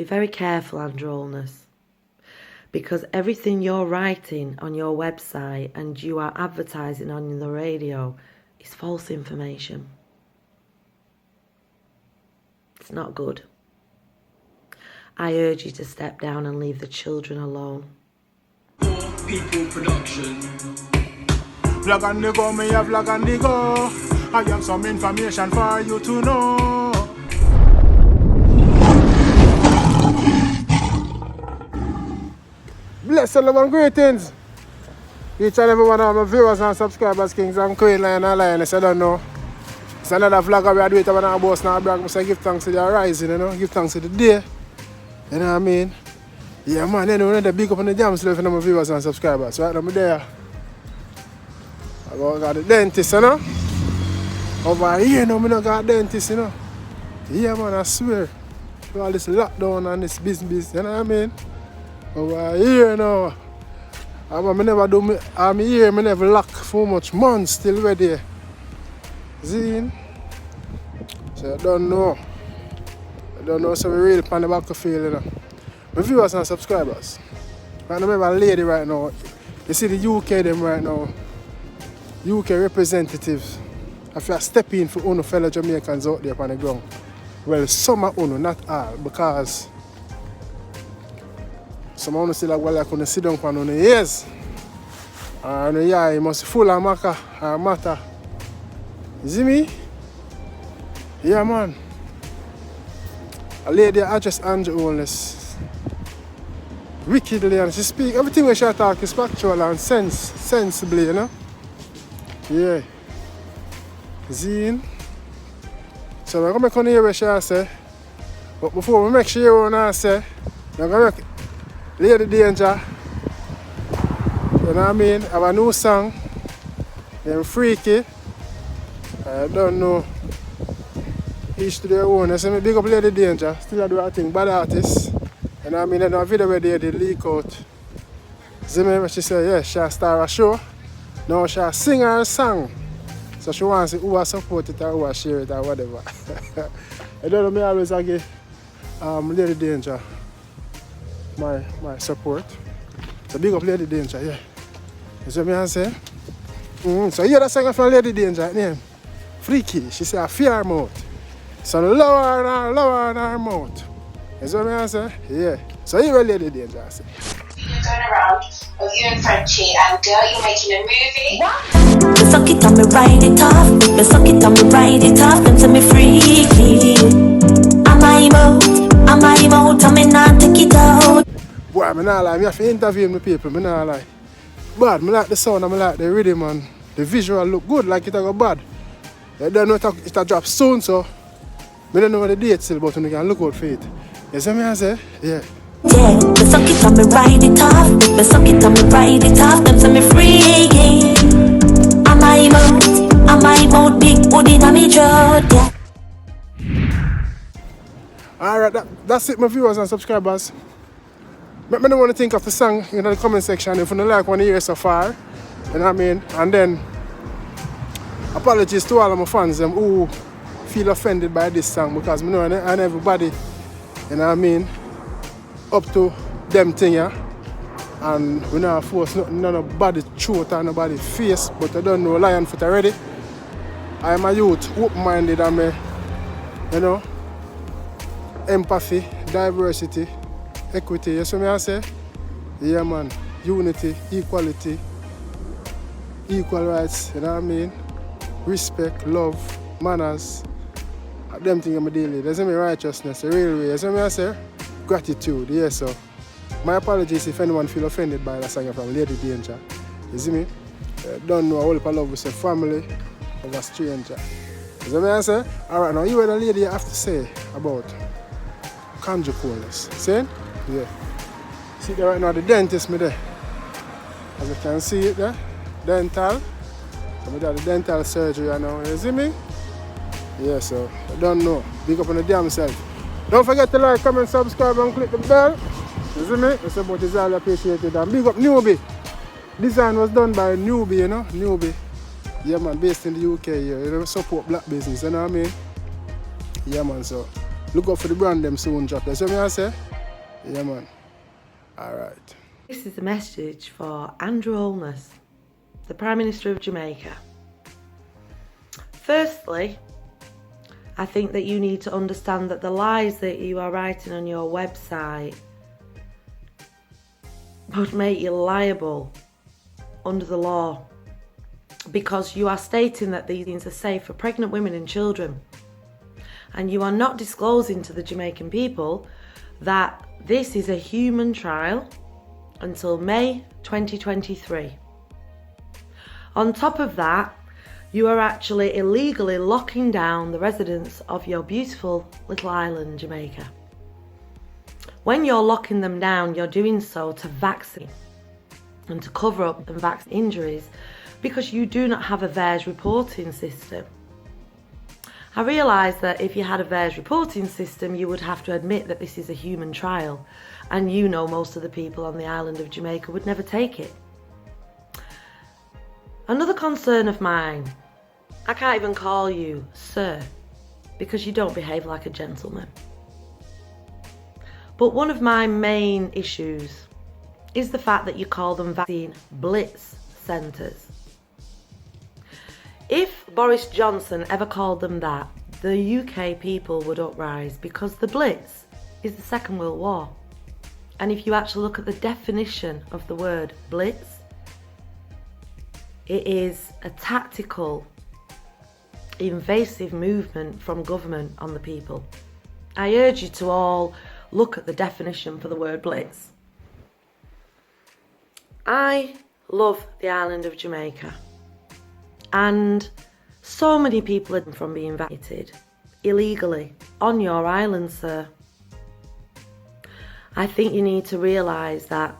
Be very careful, Andrew Holness, because everything you're writing on your website and you are advertising on the radio is false information. It's not good. I urge you to step down and leave the children alone. People production. Vlog and the go, me a vlog and the go. I have some information for you to know. Blessed love and greetings. Each and every one of my viewers and subscribers, kings and queen, lion and lioness, I don't know. It's another vlog we are doing about our boss now. I say give thanks to the rising, you know, give thanks to the day. You know what I mean? Yeah, man, you know, the big up on the jam stuff for my viewers and subscribers. Right now, I'm there. I got the dentist, you know. Over here, no, I don't got dentist, you know. Yeah, man, I swear. With all this lockdown and this business, you know what I mean? Over here, now. I'm here, I never lock for much months still ready. See? So I don't know. So we really pan the back of field, you know. My viewers and subscribers. Right now, I have a lady right now. You see the UK them right now. UK representatives. If you step in for uno fellow Jamaicans out there on the ground. Well, some are uno, not all, because some of them still like, well, I couldn't sit down for uno years. And yeah, it must be full of matter. You see me? Yeah, man. A lady address Andrew Holness wickedly, and she speak everything when she talk is factual and sensibly, you know? Yeah. Zine. So we're going to hear what she say. But before we make sure what I say, we're going to make Lady Danger. You know what I mean? Have a new song. Named Fr3. I don't know. Each to their own. I say me big up Lady Danger. Still I do a thing, bad artist. You know what I mean? In a video where they did leak out. See me when she said, yeah, she'll start a show. Now she'll sing her song. So she wants to see who will support it or who will share it or whatever. I don't know, me always give Lady Danger my support. So big up Lady Danger, yeah. You see what I say? So hear that song from Lady Danger, name Fr3. She said, fear mouth. So lower and her mouth. You see what I say? Yeah. So here Lady Danger say. You're going around of you and Fr3 and girl, you're making a movie. What? Me suck it on me ride it off. Me suck it on me ride it off. Them say me freaky. Am I out? And me not take it out. Boy, I not lie. I have to interview my people. I not lie. Bad. I like the sound and I like the rhythm and the visual look good. Like it go bad. I don't know it a drop soon, so I don't know what the date still, but you can look out for it. You see me I say? Yeah. Yeah, me suck it on me ride it off. Me suck it on me ride it off. Them say me freaky. Am I out? Big booty na me throat, yeah. Alright, that's it, my viewers and subscribers. I don't want to think of the song in the comment section if you don't like one year so far. You know what I mean? And then apologies to all of my fans who feel offended by this song, because I know and everybody, you know what I mean, up to them thing, yeah. And we not force nobody throat or nobody face, but I don't know lion foot already. I am a youth, open-minded, and me, you know, empathy, diversity, equity, you see me I say? Yeah man, unity, equality, equal rights, you know what I mean? Respect, love, manners, them things I'm dealing with. You see me? Righteousness, the real way, you see me I say? Gratitude, yes so. My apologies if anyone feel offended by that song from Lady Danger. You see me? Don't know a whole lot of love with a family of a stranger. You see me I say? Alright, now you what the lady have to say about conjugalness. See? Yeah. See there right now the dentist me there. As you can see it there. Dental. So I got the dental surgery right now. You see me? Yeah, so I don't know. Big up on the damn self. Don't forget to like, comment, subscribe and click the bell. You see me? The support is all appreciated. And big up Newbie. Design was done by Newbie, you know? Newbie. Yeah man, based in the UK here. You know, support black business, you know what I mean? Yeah man, so look up for the brand them soon drop. That's what I say? Yeah, man. Alright. This is a message for Andrew Holness, the Prime Minister of Jamaica. Firstly, I think that you need to understand that the lies that you are writing on your website would make you liable under the law, because you are stating that these things are safe for pregnant women and children, and you are not disclosing to the Jamaican people that this is a human trial until May 2023. On top of that, you are actually illegally locking down the residents of your beautiful little island, Jamaica. When you're locking them down, you're doing so to vaccinate and to cover up and vaccinate injuries, because you do not have a VAERS reporting system. I realise that if you had a VAERS reporting system, you would have to admit that this is a human trial, and you know most of the people on the island of Jamaica would never take it. Another concern of mine, I can't even call you sir, because you don't behave like a gentleman. But one of my main issues is the fact that you call them vaccine blitz centres. If Boris Johnson ever called them that, the UK people would uprise, because the Blitz is the Second World War. And if you actually look at the definition of the word Blitz, it is a tactical, invasive movement from government on the people. I urge you to all look at the definition for the word Blitz. I love the island of Jamaica. And so many people are from being vaccinated illegally on your island, sir. I think you need to realise that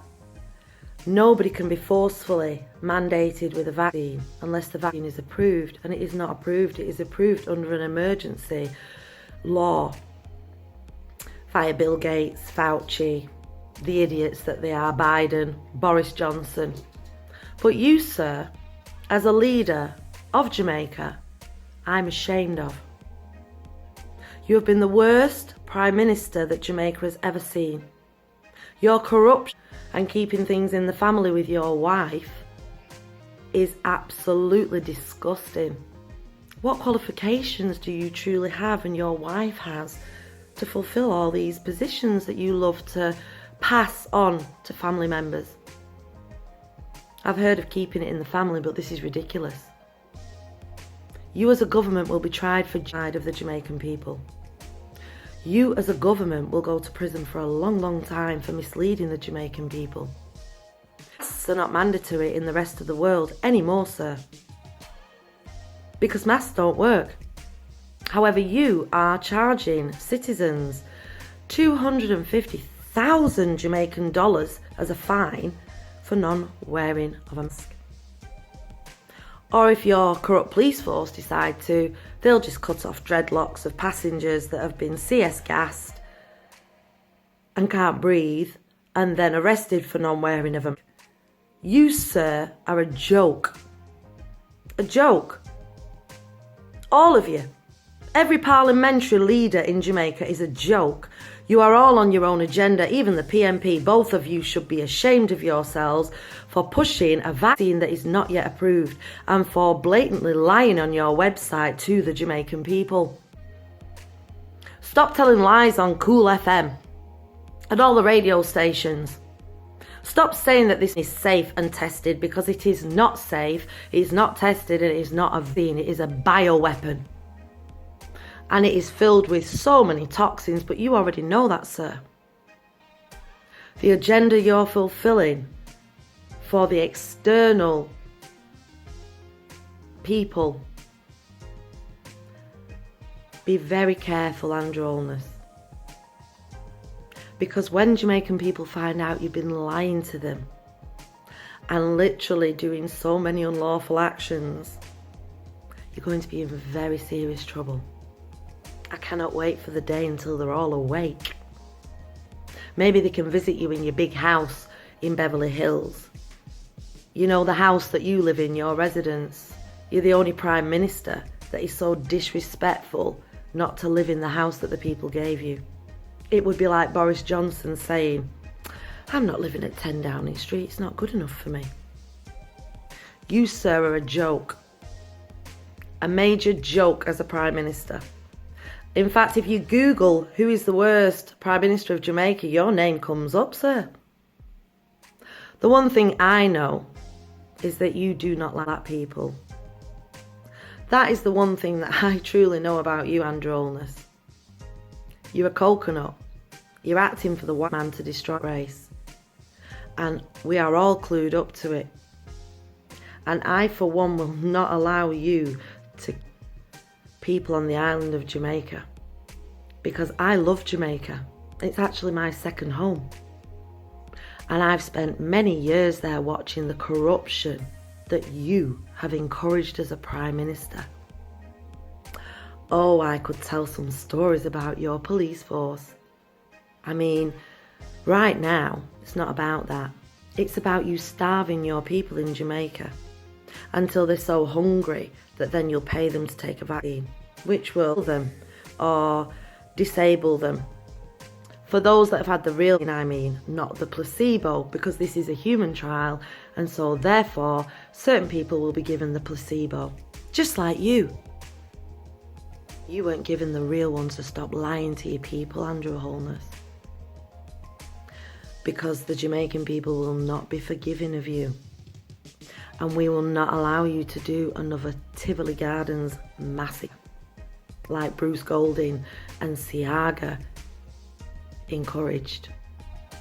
nobody can be forcefully mandated with a vaccine unless the vaccine is approved, and it is not approved. It is approved under an emergency law via Bill Gates, Fauci, the idiots that they are, Biden, Boris Johnson. But you, sir, as a leader of Jamaica, I'm ashamed of. You have been the worst Prime Minister that Jamaica has ever seen. Your corruption and keeping things in the family with your wife is absolutely disgusting. What qualifications do you truly have and your wife has to fulfill all these positions that you love to pass on to family members? I've heard of keeping it in the family, but this is ridiculous. You as a government will be tried for genocide of the Jamaican people. You as a government will go to prison for a long, long time for misleading the Jamaican people. Masks are not mandatory in the rest of the world anymore, sir, because masks don't work. However, you are charging citizens 250,000 Jamaican dollars as a fine for non-wearing of a mask. Or if your corrupt police force decide to, they'll just cut off dreadlocks of passengers that have been CS gassed and can't breathe and then arrested for non-wearing of a mask. You, sir, are a joke. A joke. All of you. Every parliamentary leader in Jamaica is a joke. You are all on your own agenda, even the PMP. Both of you should be ashamed of yourselves for pushing a vaccine that is not yet approved and for blatantly lying on your website to the Jamaican people. Stop telling lies on Cool FM and all the radio stations. Stop saying that this is safe and tested, because it is not safe, it is not tested, and it is not a vaccine, it is a bioweapon. And it is filled with so many toxins, but you already know that, sir. The agenda you're fulfilling for the external people. Be very careful, Andrew Holness. Because when Jamaican people find out you've been lying to them and literally doing so many unlawful actions, you're going to be in very serious trouble. I cannot wait for the day until they're all awake. Maybe they can visit you in your big house in Beverly Hills. You know, the house that you live in, your residence. You're the only Prime Minister that is so disrespectful not to live in the house that the people gave you. It would be like Boris Johnson saying, I'm not living at 10 Downing Street, it's not good enough for me. You, sir, are a joke. A major joke as a Prime Minister. In fact, if you Google who is the worst Prime Minister of Jamaica, your name comes up, sir. The one thing I know is that you do not like people. That is the one thing that I truly know about you, Andrew Holness. You're a coconut. You're acting for the white man to destroy race. And we are all clued up to it. And I, for one, will not allow you to people on the island of Jamaica. Because I love Jamaica. It's actually my second home. And I've spent many years there watching the corruption that you have encouraged as a Prime Minister. Oh, I could tell some stories about your police force. I mean, right now, it's not about that. It's about you starving your people in Jamaica until they're so hungry that then you'll pay them to take a vaccine, which will kill them or disable them. For those that have had the real, I mean, not the placebo, because this is a human trial, and so therefore certain people will be given the placebo, just like you. You weren't given the real one, so stop lying to your people, Andrew Holness. Because the Jamaican people will not be forgiving of you. And we will not allow you to do another Tivoli Gardens massacre like Bruce Golding and Siaga encouraged.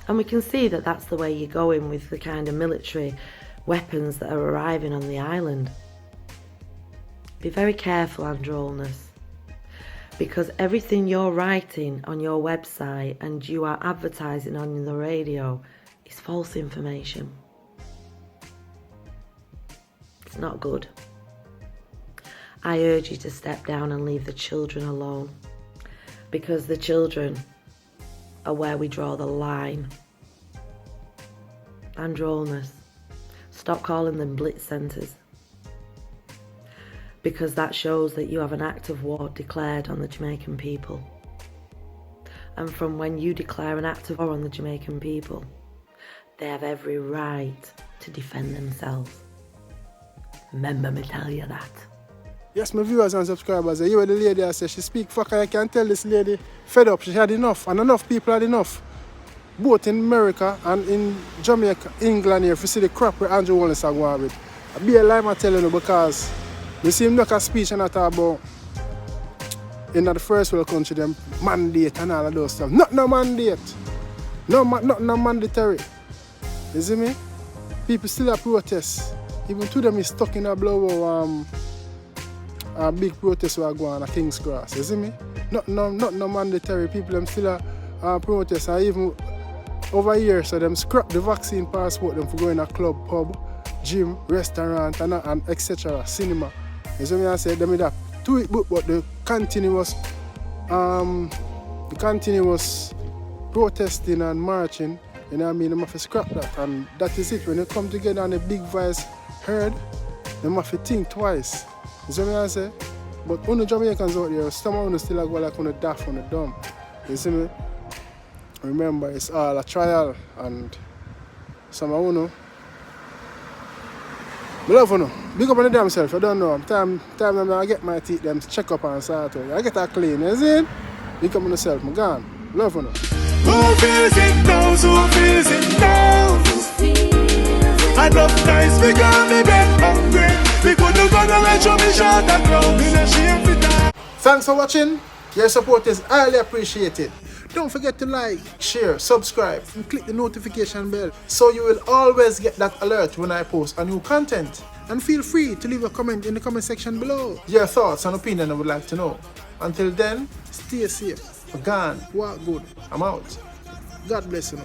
And we can see that that's the way you're going with the kind of military weapons that are arriving on the island. Be very careful, Andrew Holness, because everything you're writing on your website and you are advertising on the radio is false information. It's not good. I urge you to step down and leave the children alone, because the children are where we draw the line. Andrew Holness, stop calling them blitz centres, because that shows that you have an act of war declared on the Jamaican people. And from when you declare an act of war on the Jamaican people, they have every right to defend themselves. Remember me tell you that. Yes, my viewers and subscribers, you hear the lady I say she speak fuck, I can tell this lady fed up, she had enough, and enough people had enough. Both in America and in Jamaica, England here, if you see the crap where Andrew Holness are going with. I be a lie I'm telling you, because you see him make a speech and I talk about in the first world country, them mandate and all of those stuff. Not no mandate. Not mandatory. You see me? People still have protests. Even to them is stuck in a blow a big protest were going on at King's Cross. You see me? Not no mandatory. People them still protest, and even over here, so them scrap the vaccine passport them for going to club, pub, gym, restaurant, and etc. Cinema. You see me? I say them that to it, but the continuous protesting and marching, you know what I mean? Them have to scrap that, and that is it. When they come together and a big voice heard, them have to think twice. You see me? I say? But only Jamaicans out there, some of them still go like on the daft on the dumb. You see me? Remember, it's all a trial, and some of you I love you. Big up on the damn self, I don't know. Time I get my teeth, them check up and start out. I get that clean, you see? Big up on yourself, I'm gone. Love you. Who feels it knows, who feels it knows. Enough nights we got me bed hungry. We couldn't go to let you be shot and ground in a shame for that. Thanks for watching. Your support is highly appreciated. Don't forget to like, share, subscribe, and click the notification bell so you will always get that alert when I post a new content. And feel free to leave a comment in the comment section below. Your thoughts and opinion I would like to know. Until then, stay safe. Gone. Walk good. I'm out. God bless you.